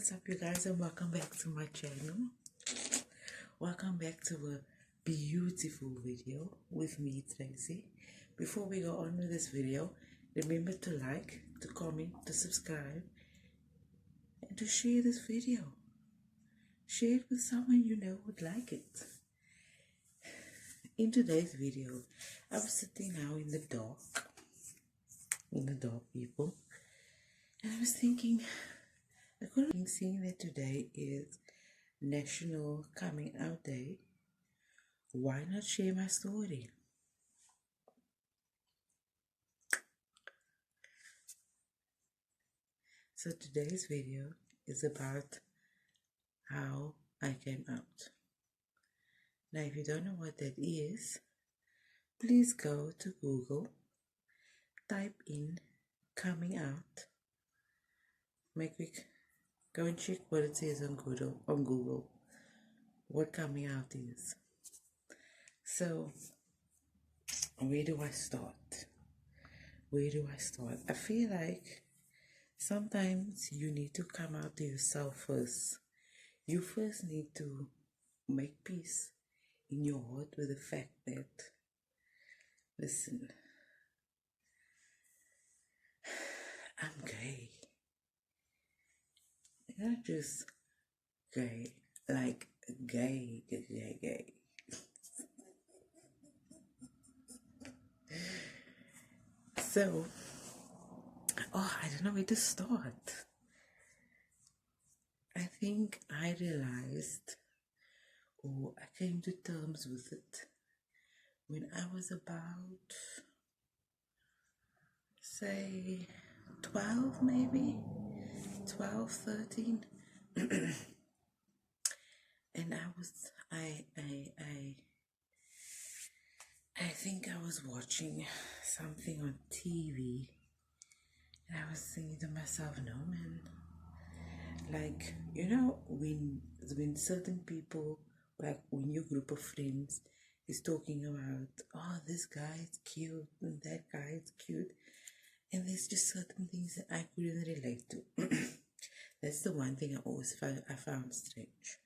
What's up, you guys, and welcome back to my channel. Welcome back to a beautiful video with me, Tracey. Before we go on with this video, remember to like, to comment, to subscribe, and to share this video. Share it with someone you know would like it. In today's video, I was sitting now in the dark, people, and I was thinking, I could have been seeing that today is National Coming Out Day. Why not share my story? So today's video is about how I came out. Now, if you don't know what that is, please go to Google, type in coming out, go and check what it says on Google, what coming out is. So, where do I start? I feel like sometimes you need to come out to yourself first. You first need to make peace in your heart with the fact that, listen, I'm gay. Not just gay, like gay. So, I don't know where to start. I think I realized, or I came to terms with it when I was about, say, 12 maybe, 12, 13. And I think I was watching something on TV, and I was thinking to myself, no man, like, you know, when certain people, like when your group of friends is talking about, oh, this guy is cute and that guy is cute, and there's just certain things that I couldn't relate to. That's the one thing I found strange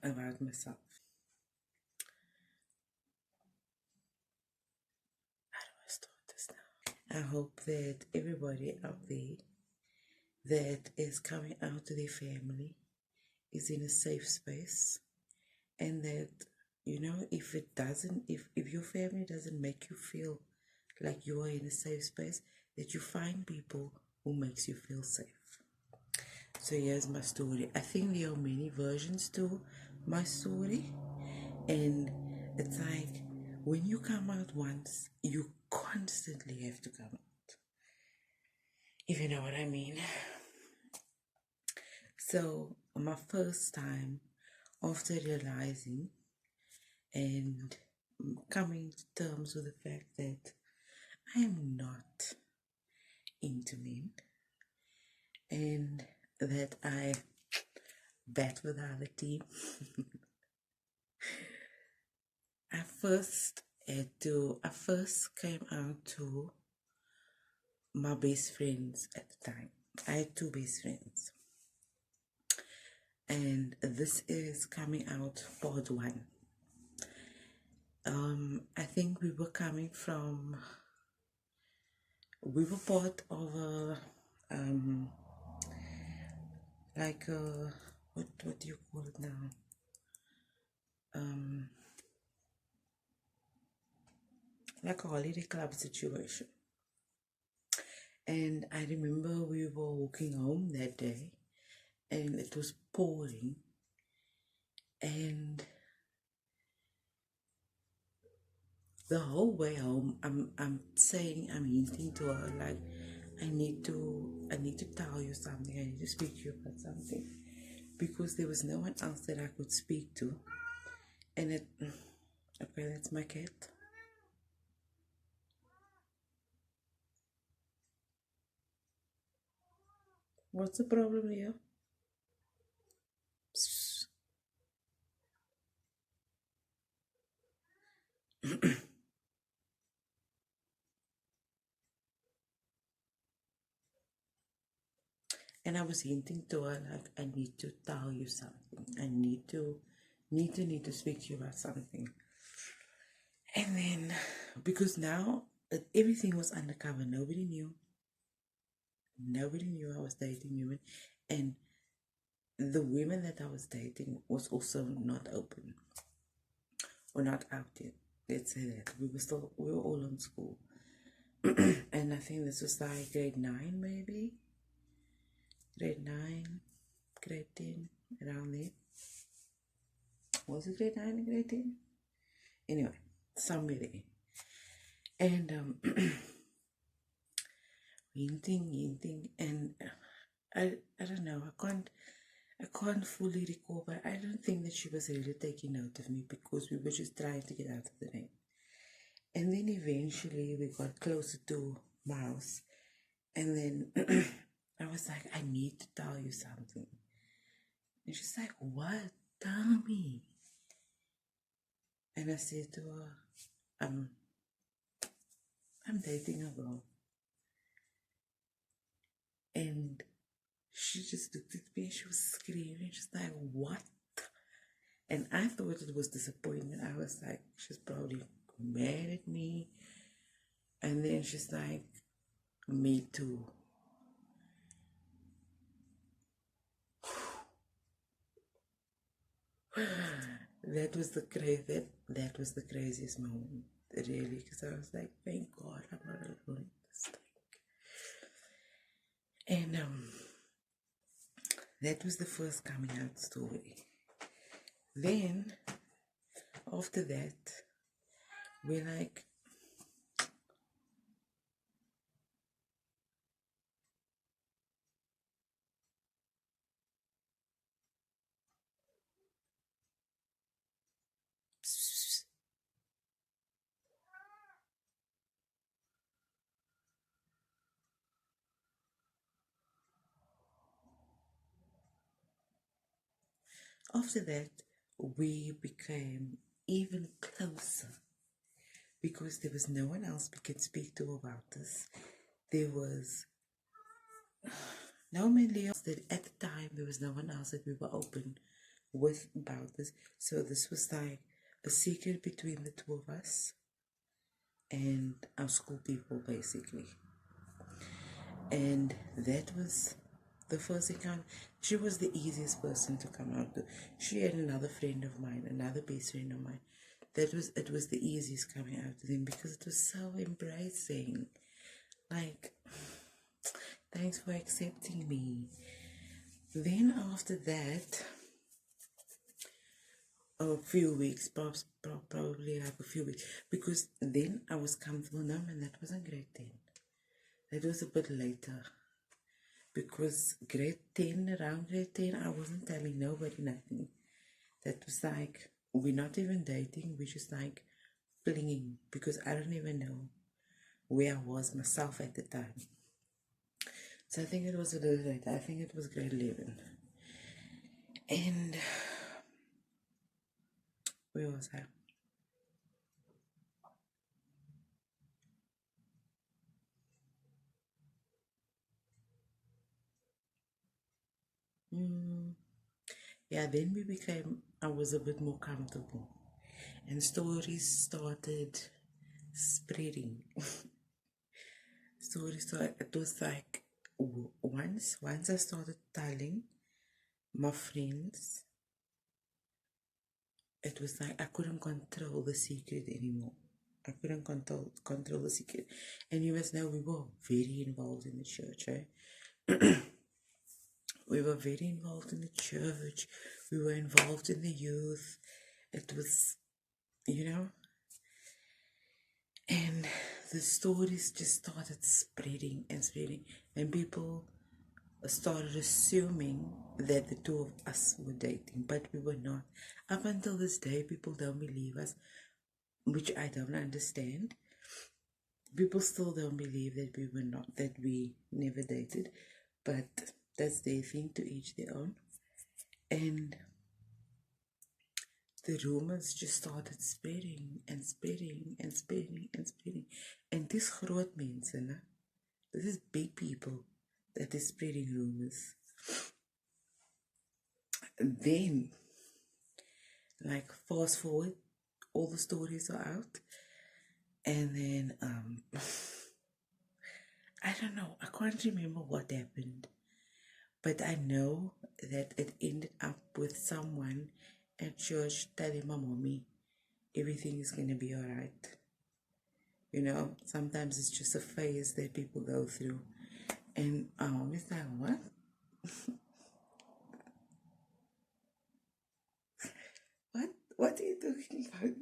about myself. How do I start this now? I hope that everybody out there that is coming out to their family is in a safe space, and that, you know, if your family doesn't make you feel like you are in a safe space, that you find people who makes you feel safe. So here's my story. I think there are many versions to my story, and it's like when you come out once, you constantly have to come out, if you know what I mean. So my first time, after realizing and coming to terms with the fact that I am not into men, and that I bet with the other team, I first came out to my best friends at the time. I had two best friends, and this is coming out part one. I think we were part of a like a, what do you call it now? Like a holiday club situation. And I remember we were walking home that day, and it was pouring, and the whole way home, I'm hinting to her, like, I need to tell you something. I need to speak to you about something, because there was no one else that I could speak to. And okay, that's my cat. What's the problem here? And I was hinting to her like, I need to tell you something. I need to speak to you about something. And then, because now everything was undercover, nobody knew. Nobody knew I was dating women, and the women that I was dating was also not open or not out yet. Let's say that we were all in school, and I think this was like grade 9, maybe grade 9, grade 10, around there. Was it grade 9 and grade 10? Anyway, somewhere there. And hinting, and I don't know. I can't fully recall, but I don't think that she was really taking note of me because we were just trying to get out of the rain. And then eventually we got closer to my house, and then I was like, I need to tell you something. And she's like, what? Tell me. And I said to her, I'm dating a girl. And she just looked at me and she was screaming. She's like, what? And I thought it was disappointment. I was like, she's probably mad at me. And then she's like, me too. That was the craziest moment, really, because I was like, thank God I'm not alone in this thing. And that was the first coming out story. Then after that, we're like, after that, we became even closer because there was no one else we could speak to about this. There was no mainly else that at the time there was no one else that we were open with about this. So this was like a secret between the two of us and our school people, basically. And that was the first encounter. She was the easiest person to come out to. She had another friend of mine, another best friend of mine. It was the easiest coming out to them because it was so embracing. Like, thanks for accepting me. Then after that, a few weeks, probably like a few weeks, because then I was comfortable now, and that wasn't grade 10. That was a bit later. Because grade 10, around grade 10, I wasn't telling nobody nothing. That was like, we're not even dating, we're just like flinging, because I don't even know where I was myself at the time. So I think it was a little late. I think it was grade 11. And where was I? Yeah, then I was a bit more comfortable. And stories started spreading. It was like, once I started telling my friends, it was like I couldn't control the secret anymore. I couldn't control the secret. And you must know we were very involved in the church, eh? We were very involved in the church. We were involved in the youth. It was, you know, and the stories just started spreading and spreading. And people started assuming that the two of us were dating, but we were not. Up until this day, people don't believe us, which I don't understand. People still don't believe that we never dated, but that's their thing, to each their own. And the rumors just started spreading and spreading and spreading and spreading. And this groot mense, this is big people. that is spreading rumors. And then, like, fast forward, all the stories are out, and then I don't know, I can't remember what happened, but I know that it ended up with someone at church telling my mommy everything is gonna be alright. You know, sometimes it's just a phase that people go through. And my mom is like, what? What are you talking about?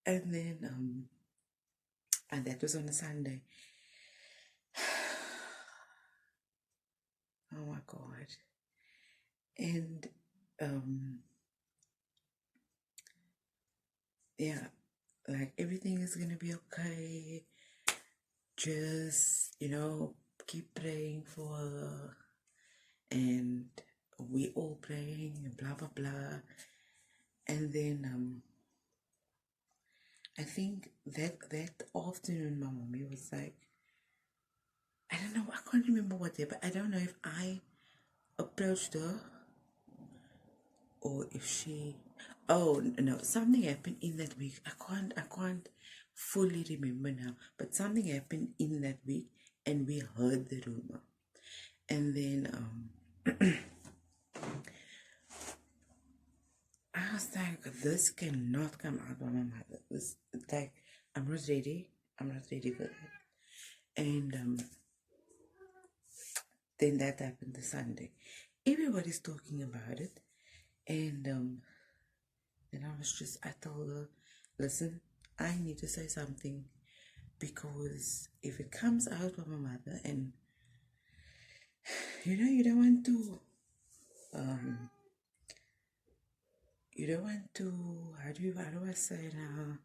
And then and that was on a Sunday. Oh my God. And yeah, like everything is gonna be okay. Just, keep praying for her. And we all praying and blah blah blah. And then I think that afternoon my mommy was like, I don't know, I can't remember what day, but I don't know if I approached her or if she, oh no, something happened in that week. I can't fully remember now, but something happened in that week and we heard the rumor. And then I was like, this cannot come out by my mother. This, like, I'm not ready for that. And then that happened this Sunday. Everybody's talking about it. And then I told her, listen, I need to say something, because if it comes out by my mother, and you don't want to how do I say now?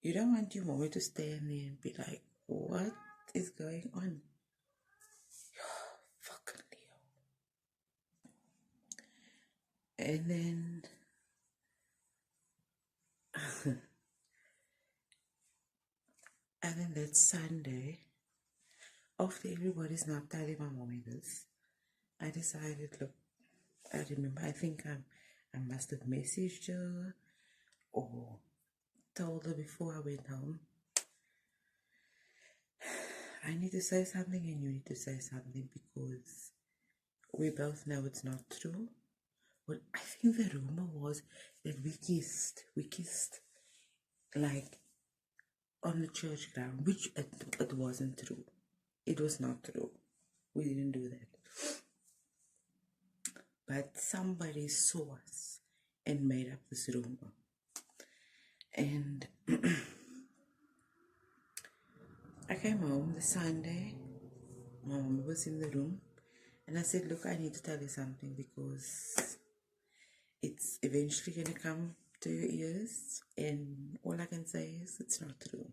You don't want your mommy to stand there and be like, what is going on? Fucking Leo. And then and then that Sunday, after everybody's not telling my mommy this, I decided, look, I remember, I think I must have messaged her or told her before I went home, I need to say something and you need to say something, because we both know it's not true. Well, I think the rumor was that we kissed like on the church ground, which it wasn't true. It was not true. We didn't do that. But somebody saw us and made up this rumor. And I came home the Sunday. My mom was in the room. And I said, look, I need to tell you something, because it's eventually going to come to your ears. And all I can say is it's not true.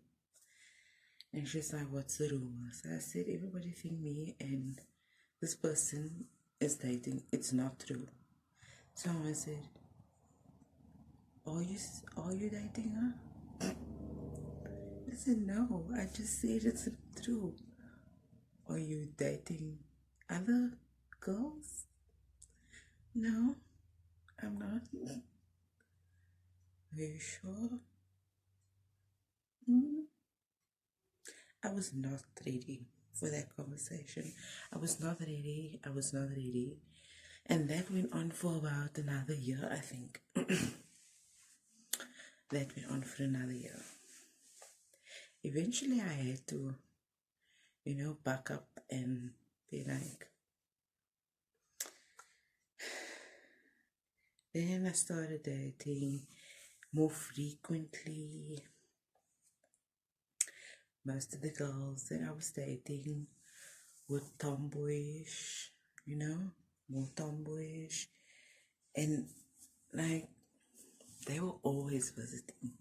And she's like, what's the rumor? So I said, everybody think me and this person is dating. It's not true. So I said, are you dating her? I said, no, I just said it's true. Are you dating other girls? No, I'm not. Are you sure? I was not ready for that conversation. I was not ready. And that went on for about another year, I think. That went on for another year. Eventually, I had to, back up and be like, then I started dating more frequently. Most of the girls that I was dating were tomboyish, more tomboyish. And like, they were always visiting.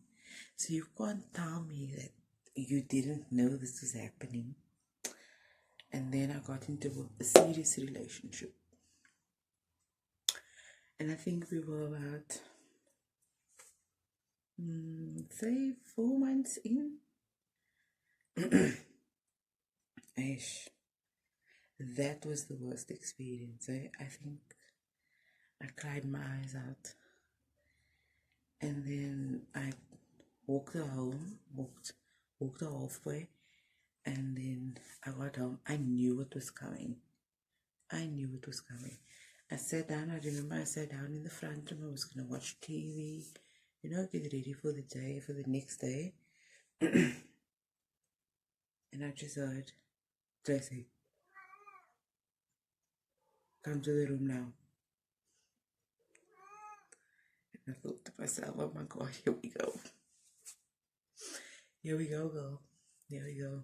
So you can't tell me that you didn't know this was happening. And then I got into a serious relationship. And I think we were about, say, 4 months in. Aish, that was the worst experience. I think I cried my eyes out. And then I walked home, walked the halfway, and then I got home. I knew it was coming. I knew it was coming. I sat down. I remember I sat down in the front room. I was going to watch TV, get ready for the day, for the next day. And I just heard, Tracey, come to the room now. And I thought to myself, oh my God, here we go. Here we go, girl. Here we go.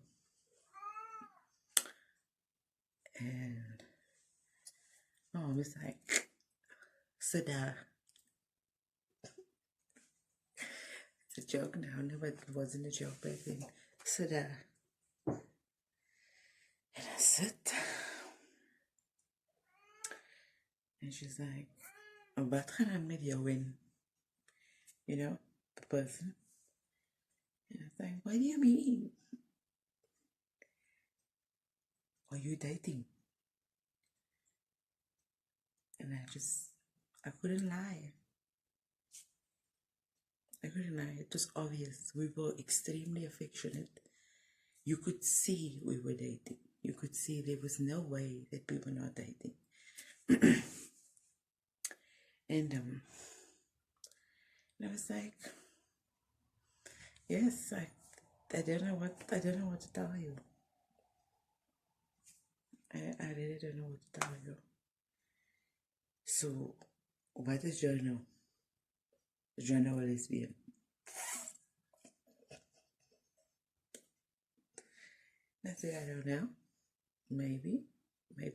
And Mom was like, sit down. It's a joke now, no, but it wasn't a joke back then. Sit down. And I sit. And she's like, wat gaan aan met jou in? The person. And I was like, what do you mean? Are you dating? And I couldn't lie. I couldn't lie. It was obvious. We were extremely affectionate. You could see we were dating. You could see there was no way that we were not dating. And I was like, yes, I don't know what to tell you. I really don't know what to tell you. So, what is journal? Journal a lesbian. I said, I don't know. Maybe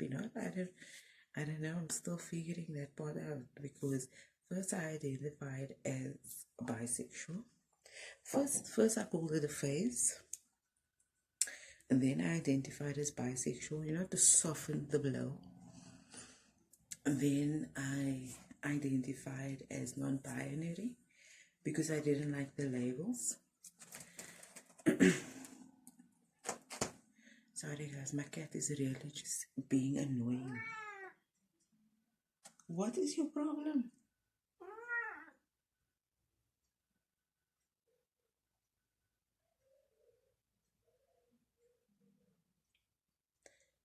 not. I don't know. I'm still figuring that part out because first I identified as bisexual. First I called it a phase. And then I identified as bisexual, to soften the blow. And then I identified as non-binary because I didn't like the labels. Sorry guys, my cat is really just being annoying. What is your problem?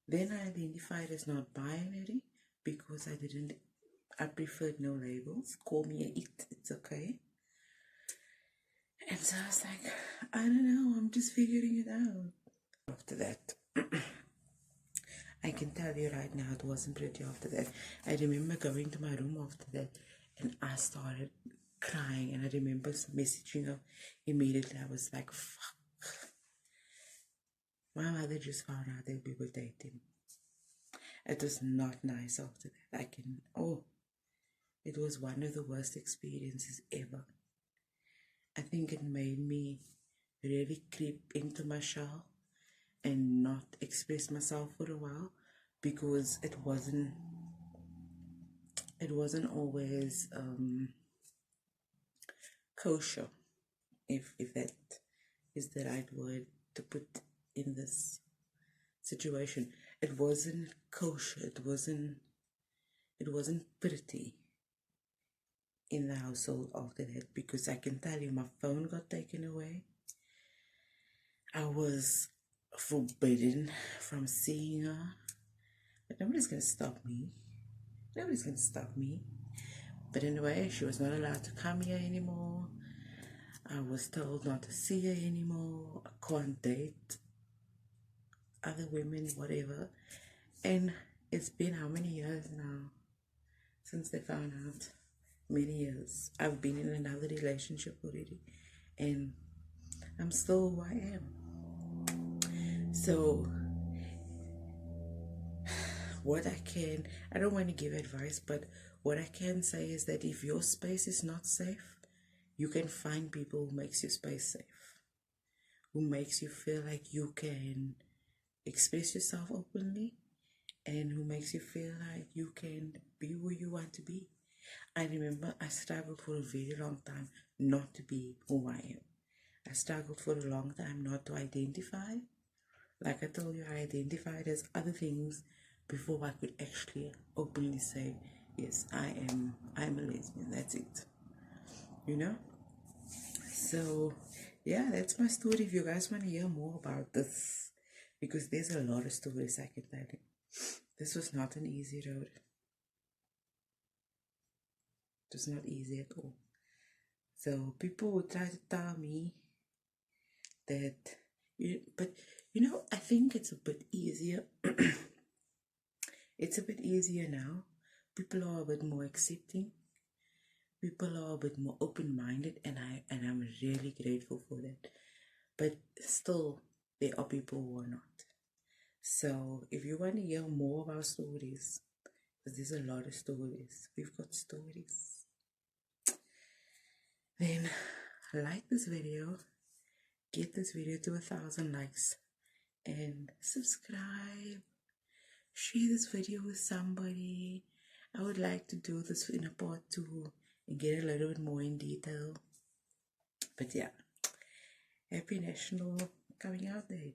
Then I identified as not binary because I preferred no labels. Call me a it, it's okay. And so I was like, I don't know, I'm just figuring it out. After that, I can tell you right now, it wasn't pretty after that. I remember going to my room after that and I started crying, and I remember messaging her immediately. I was like, fuck. My mother just found out that we were dating. It was not nice after that. It was one of the worst experiences ever. I think it made me really creep into my shell and not express myself for a while because it wasn't always kosher, if that is the right word to put in this situation. It wasn't kosher. It wasn't pretty in the household after that, because I can tell you my phone got taken away. I was forbidden from seeing her, but nobody's gonna stop me. But anyway, she was not allowed to come here anymore. I was told not to see her anymore. I can't date other women, whatever. And it's been how many years now since they found out? Many years. I've been in another relationship already, and I'm still who I am. So I don't want to give advice, but what I can say is that if your space is not safe, you can find people who makes your space safe, who makes you feel like you can express yourself openly, and who makes you feel like you can be who you want to be. I remember I struggled for a very long time not to be who I am. I struggled for a long time not to identify Like I told you, I identified as other things before I could actually openly say, yes, I'm a lesbian. That's it. You know? So yeah, that's my story. If you guys want to hear more about this, because there's a lot of stories I can tell you. This was not an easy road. It was not easy at all. So people would try to tell me that, but I think it's a bit easier. It's a bit easier now. People are a bit more accepting. People are a bit more open-minded, and I'm really grateful for that. But still, there are people who are not. So if you want to hear more of our stories, because there's a lot of stories, we've got stories, then like this video, get this video to 1,000 likes, and subscribe. Share this video with somebody. I would like to do this in a part 2 and get a little bit more in detail. But yeah, happy National Coming Out Day.